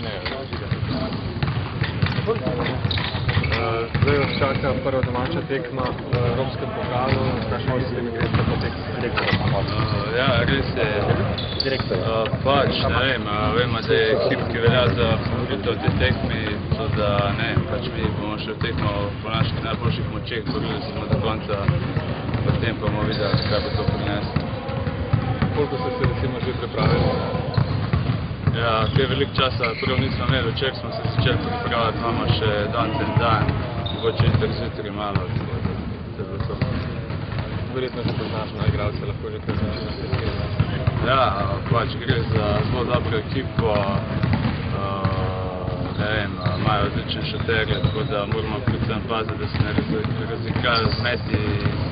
ne, zdaj vas čaka prva domača tekma v Evropskem pokalu, kakšno s tem greste po tekmi? Ja, res je. Pač, ne vem, vemo, da je ekip, ki velja za favorita v tej tekmi, to da, ne vem, pač mi bomo še v tekmo po naših najboljših močeh, borili smo do konca, potem pa bomo videli, kaj bo to prineslo. Koliko ste se recimo že pripravili? Ja, kaj veliko časa prav nismo imeli, včeraj smo se začeli pripravljati, imamo še dan, mogoče zjutraj malo, da bo to. Verjetno že poznaš na igralce, lahko že kaj znači na tekmi. Ja, pač gre za zelo dobro ekipo, ne vem, imajo odličen šaterje, tako da moramo predvsem paziti, da se ne razigrajo zmeti iz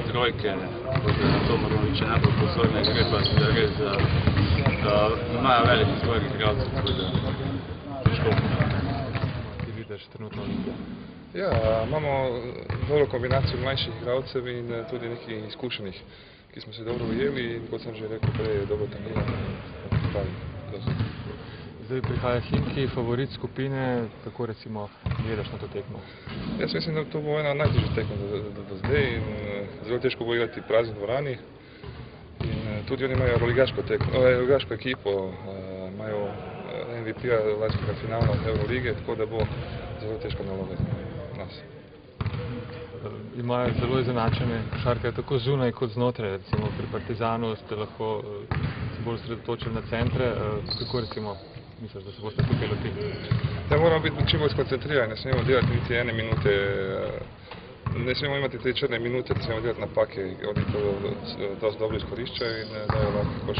trojke, tako da na to moramo biti še najbolj pozorni, gre pa se da res imajo velik izbor igralcev, tako da težko. Ti vidiš trenutno Olimpijo? Ja, imamo dobro kombinacijo mlajših igralcev in tudi nekih izkušenih, ki smo se dobro ujeli in kot sem že rekel prej, dobro treniramo in smo pripravljeni. Zdaj prihaja Himki, favorit skupine, kako recimo gledaš na to tekmo? Jaz mislim, da to bo ena najtežjih tekmo do zdaj in zelo težko bo igrati prazni dvorani. In tudi oni imajo ligaško ekipo, imajo MVP-ja lanskega finala Eurolige, tako da bo zelo težka naloga za nas. Imajo zelo izenačene košarke, tako zunaj kot znotraj, recimo pri Partizanu ste lahko se bolj sredotočili na centre, kako recimo misliš, da se boste tukaj lotili? Ja, moramo biti čim bolj skoncentrirani, ne smemo delati niti ene minute, ne smemo imati te črne minute, ne smemo delati napake, oni to dosti dobro izkoriščajo in dajo lahko koš.